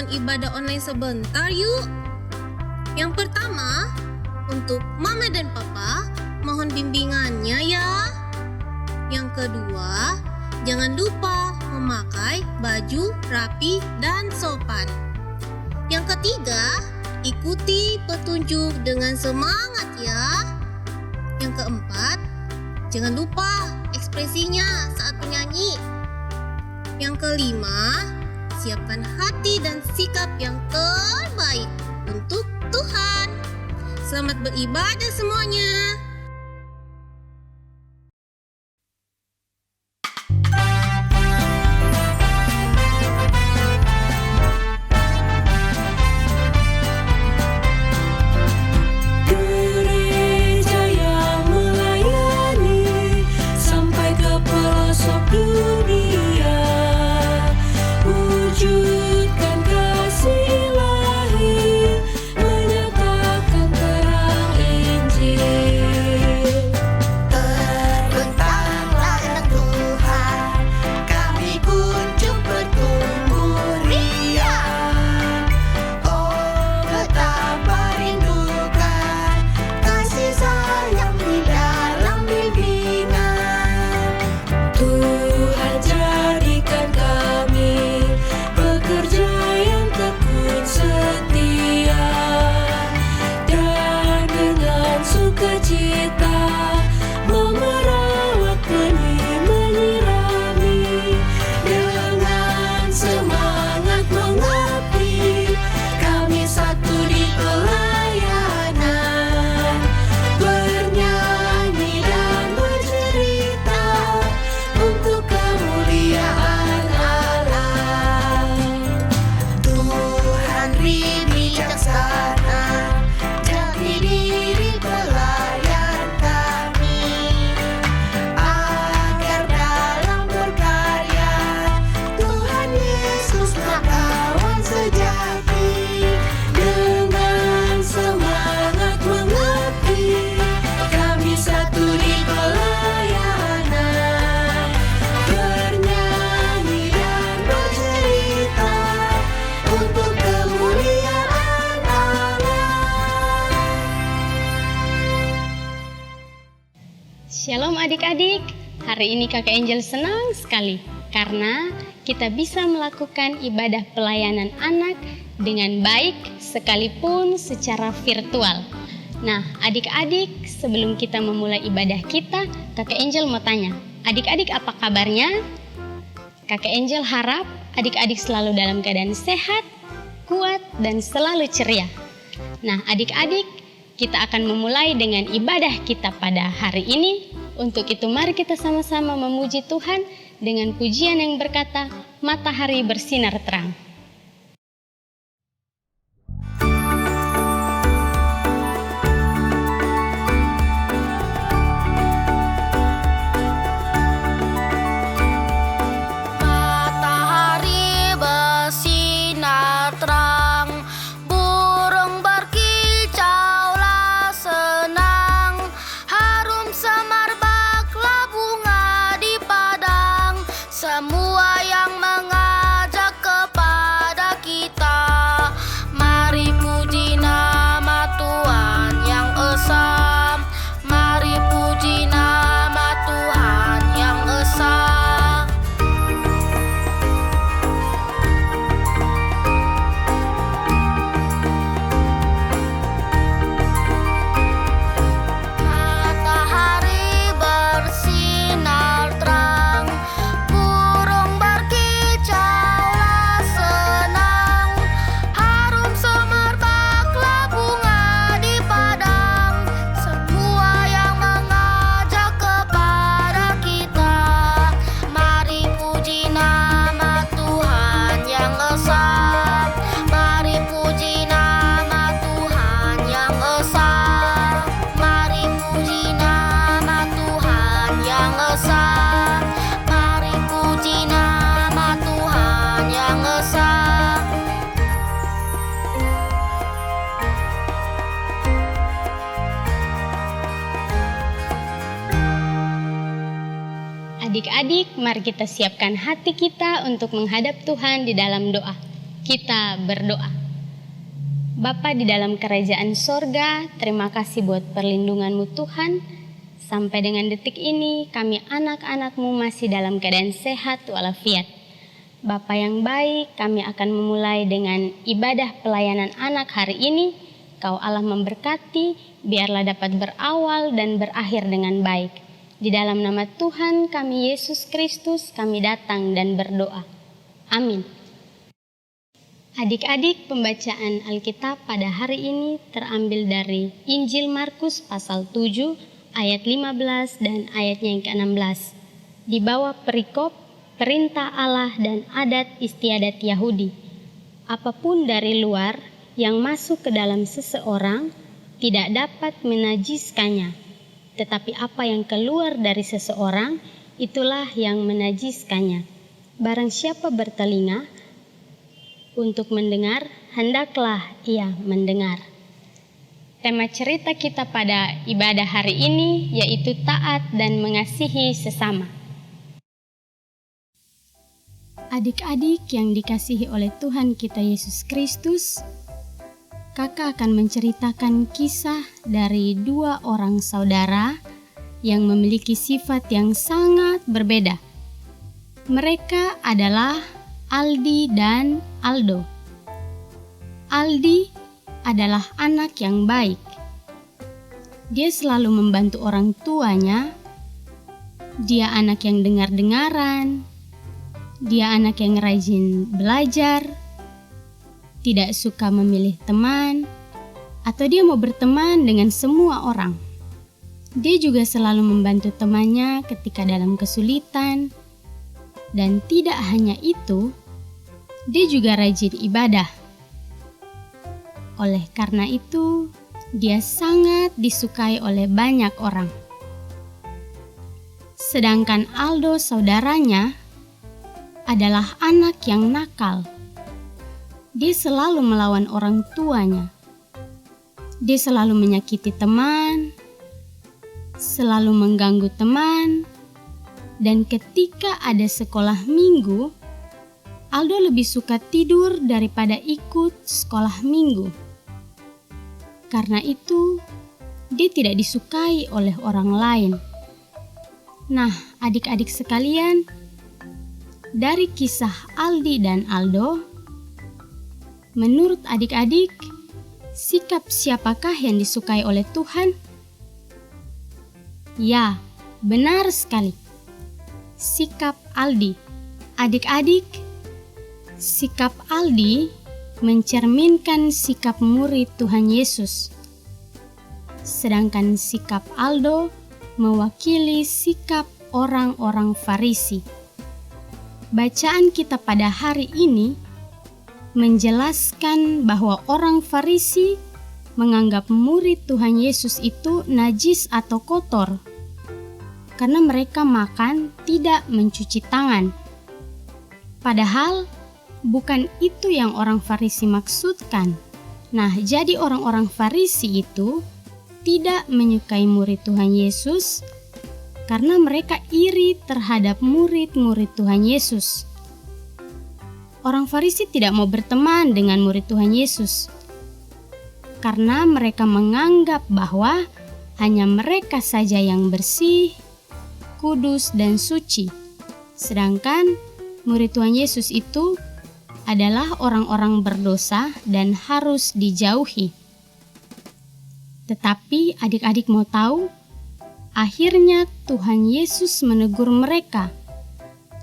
melakukan ibadah online sebentar yuk. Yang pertama, untuk Mama dan Papa, mohon bimbingannya ya. Yang kedua, jangan lupa memakai baju rapi dan sopan. Yang ketiga, ikuti petunjuk dengan semangat ya. Yang keempat, jangan lupa ekspresinya saat menyanyi. Yang kelima, siapkan hati dan sikap yang terbaik untuk Tuhan. Selamat beribadah semuanya. Shalom adik-adik, hari ini Kakak Angel senang sekali karena kita bisa melakukan ibadah pelayanan anak dengan baik sekalipun secara virtual. Nah adik-adik, sebelum kita memulai ibadah kita, Kakak Angel mau tanya, adik-adik apa kabarnya? Kakak Angel harap adik-adik selalu dalam keadaan sehat, kuat, dan selalu ceria. Nah adik-adik, kita akan memulai dengan ibadah kita pada hari ini. Untuk itu mari kita sama-sama memuji Tuhan dengan pujian yang berkata, matahari bersinar terang. Semua yang mengajak kepada kita, mari puji nama Tuhan yang esa. Mari puji nama Tuhan yang esa. Matahari bersinar terang, Adik-adik, mari kita siapkan hati kita untuk menghadap Tuhan di dalam doa. Kita berdoa. Bapa di dalam kerajaan sorga, terima kasih buat perlindungan-Mu Tuhan. Sampai dengan detik ini, kami anak-anak-Mu masih dalam keadaan sehat walafiat. Bapa yang baik, kami akan memulai dengan ibadah pelayanan anak hari ini. Kau Allah memberkati, biarlah dapat berawal dan berakhir dengan baik. Di dalam nama Tuhan kami Yesus Kristus, kami datang dan berdoa. Amin. Adik-adik, pembacaan Alkitab pada hari ini terambil dari Injil Markus pasal 7 ayat 15 dan ayatnya yang ke-16. Di bawah perikop perintah Allah dan adat istiadat Yahudi. Apapun dari luar yang masuk ke dalam seseorang tidak dapat menajiskannya, tetapi apa yang keluar dari seseorang itulah yang menajiskannya. Barang siapa bertelinga untuk mendengar, hendaklah ia mendengar. Tema cerita kita pada ibadah hari ini yaitu taat dan mengasihi sesama. Adik-adik yang dikasihi oleh Tuhan kita Yesus Kristus, kakak akan menceritakan kisah dari dua orang saudara yang memiliki sifat yang sangat berbeda. Mereka adalah Aldi dan Aldo. Aldi adalah anak yang baik. Dia selalu membantu orang tuanya. Dia anak yang dengar-dengaran. Dia anak yang rajin belajar, tidak suka memilih teman, atau dia mau berteman dengan semua orang. Dia juga selalu membantu temannya ketika dalam kesulitan, dan tidak hanya itu, dia juga rajin ibadah. Oleh karena itu, dia sangat disukai oleh banyak orang. Sedangkan Aldo saudaranya adalah anak yang nakal. Dia selalu melawan orang tuanya. Dia selalu menyakiti teman, selalu mengganggu teman, dan ketika ada sekolah minggu, Aldo lebih suka tidur daripada ikut sekolah minggu. Karena itu, dia tidak disukai oleh orang lain. Nah, adik-adik sekalian, dari kisah Aldi dan Aldo, menurut adik-adik, sikap siapakah yang disukai oleh Tuhan? Ya, benar sekali. Sikap Aldi. Adik-adik, sikap Aldi mencerminkan sikap murid Tuhan Yesus. Sedangkan sikap Aldo mewakili sikap orang-orang Farisi. Bacaan kita pada hari ini menjelaskan bahwa orang Farisi menganggap murid Tuhan Yesus itu najis atau kotor karena mereka makan tidak mencuci tangan. Padahal bukan itu yang orang Farisi maksudkan. Nah, jadi orang-orang Farisi itu tidak menyukai murid Tuhan Yesus karena mereka iri terhadap murid-murid Tuhan Yesus. Orang Farisi tidak mau berteman dengan murid Tuhan Yesus karena mereka menganggap bahwa hanya mereka saja yang bersih, kudus, dan suci. Sedangkan murid Tuhan Yesus itu adalah orang-orang berdosa dan harus dijauhi. Tetapi adik-adik mau tahu? Akhirnya Tuhan Yesus menegur mereka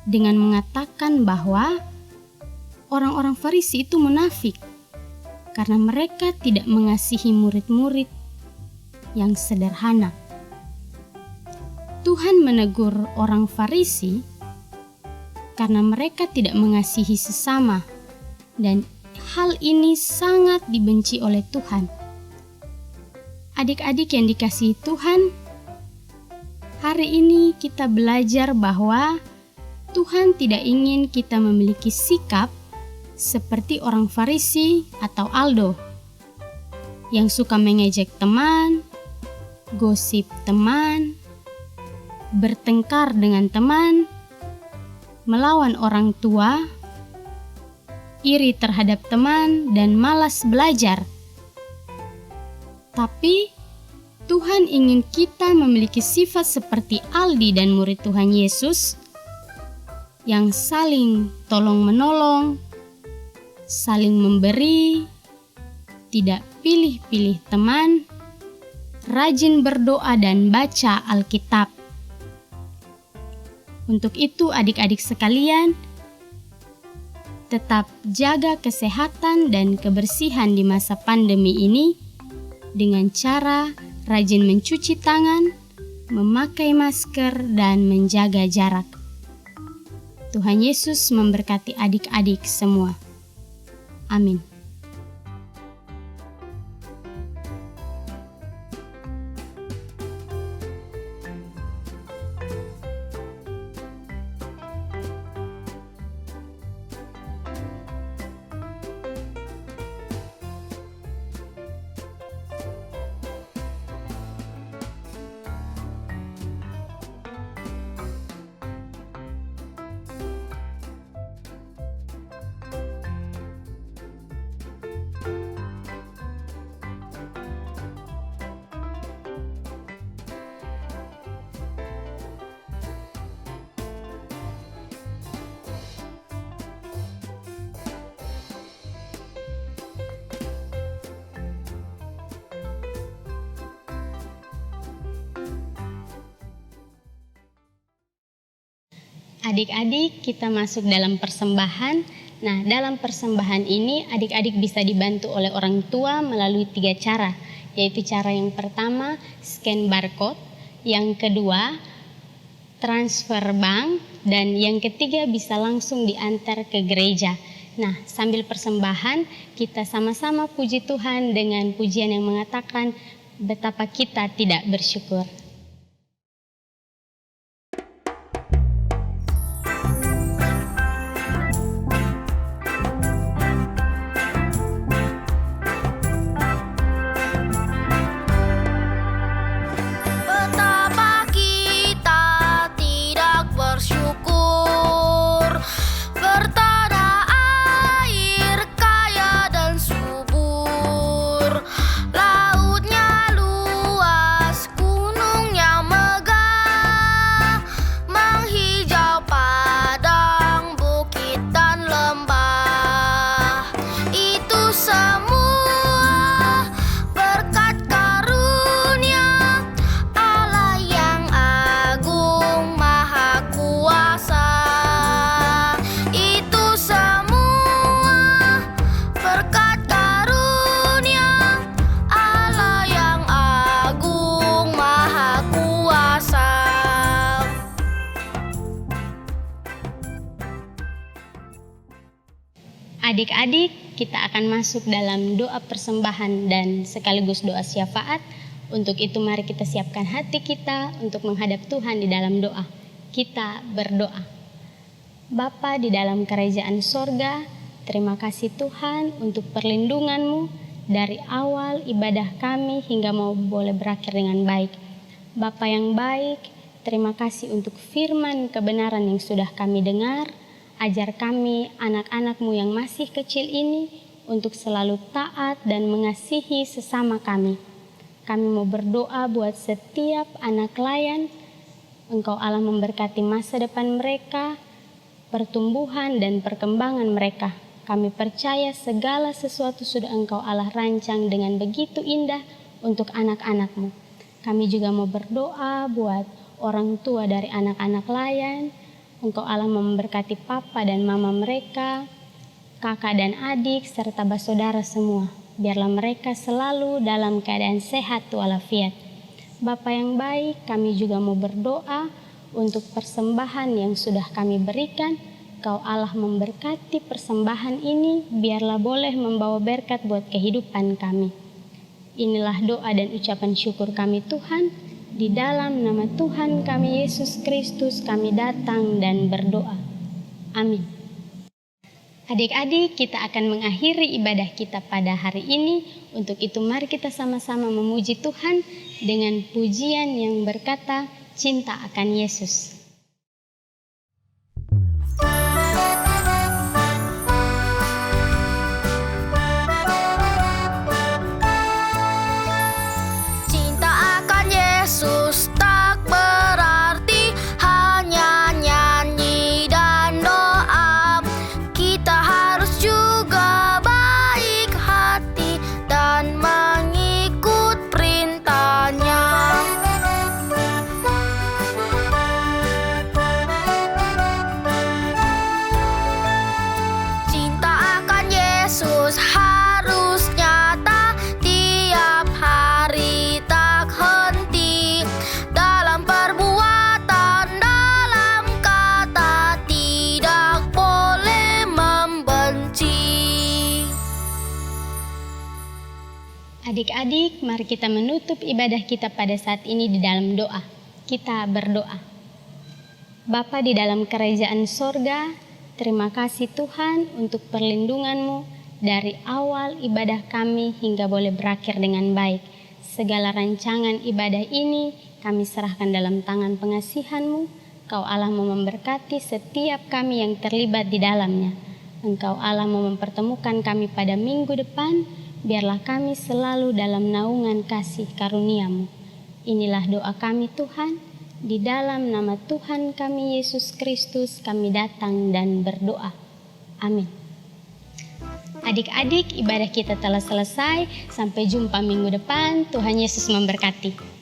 dengan mengatakan bahwa orang-orang Farisi itu munafik karena mereka tidak mengasihi murid-murid yang sederhana. Tuhan menegur orang Farisi karena mereka tidak mengasihi sesama, dan hal ini sangat dibenci oleh Tuhan. Adik-adik yang dikasihi Tuhan, hari ini kita belajar bahwa Tuhan tidak ingin kita memiliki sikap seperti orang Farisi atau Aldo yang suka mengejek teman, gosip teman, bertengkar dengan teman, melawan orang tua, iri terhadap teman, dan malas belajar. Tapi Tuhan ingin kita memiliki sifat seperti Aldi dan murid Tuhan Yesus yang saling tolong-menolong, saling memberi, tidak pilih-pilih teman, rajin berdoa dan baca Alkitab. Untuk itu adik-adik sekalian, tetap jaga kesehatan dan kebersihan di masa pandemi ini dengan cara rajin mencuci tangan, memakai masker, dan menjaga jarak. Tuhan Yesus memberkati adik-adik semua. Amin. Adik-adik, kita masuk dalam persembahan. Nah, dalam persembahan ini adik-adik bisa dibantu oleh orang tua melalui 3 cara, yaitu cara yang pertama scan barcode, yang kedua transfer bank, dan yang ketiga bisa langsung diantar ke gereja. Nah, sambil persembahan kita sama-sama puji Tuhan dengan pujian yang mengatakan betapa kita tidak bersyukur. Betapa kita tidak bersyukur, bertanah air kaya dan subur, lautnya luas, gunungnya megah, menghijau padang, bukit dan lembah. Itu semua berkat karunia Allah yang agung maha kuasa. Itu semua berkat karunia Allah yang agung maha kuasa. Adik-adik, kita akan masuk dalam doa persembahan dan sekaligus doa syafaat. Untuk itu mari kita siapkan hati kita untuk menghadap Tuhan di dalam doa. Kita berdoa. Bapa di dalam kerajaan sorga, terima kasih Tuhan untuk perlindungan-Mu dari awal ibadah kami hingga mau boleh berakhir dengan baik. Bapa yang baik, terima kasih untuk firman kebenaran yang sudah kami dengar. Ajar kami anak-anak-Mu yang masih kecil ini untuk selalu taat dan mengasihi sesama kami. Kami mau berdoa buat setiap anak layan. Engkau Allah memberkati masa depan mereka, pertumbuhan dan perkembangan mereka. Kami percaya segala sesuatu sudah Engkau Allah rancang dengan begitu indah untuk anak-anak-Mu. Kami juga mau berdoa buat orang tua dari anak-anak layan. Engkau Allah memberkati papa dan mama mereka, kakak dan adik, serta bersaudara semua. Biarlah mereka selalu dalam keadaan sehat walafiat. Bapa yang baik, kami juga mau berdoa untuk persembahan yang sudah kami berikan. Kau Allah memberkati persembahan ini, biarlah boleh membawa berkat buat kehidupan kami. Inilah doa dan ucapan syukur kami Tuhan. Di dalam nama Tuhan kami Yesus Kristus kami datang dan berdoa. Amin. Adik-adik, kita akan mengakhiri ibadah kita pada hari ini. Untuk itu mari kita sama-sama memuji Tuhan dengan pujian yang berkata cinta akan Yesus. adik-adik, mari kita menutup ibadah kita pada saat ini di dalam doa. Kita berdoa. Bapa di dalam kerajaan sorga, terima kasih Tuhan untuk perlindungan-Mu dari awal ibadah kami hingga boleh berakhir dengan baik. Segala rancangan ibadah ini kami serahkan dalam tangan pengasihan-Mu. Kau Allah mau memberkati setiap kami yang terlibat di dalamnya. Engkau Allah mau mempertemukan kami pada minggu depan. Biarlah kami selalu dalam naungan kasih karunia-Mu. Inilah doa kami Tuhan. Di dalam nama Tuhan kami Yesus Kristus kami datang dan berdoa. Amin. Adik-adik, ibadah kita telah selesai. Sampai jumpa minggu depan. Tuhan Yesus memberkati.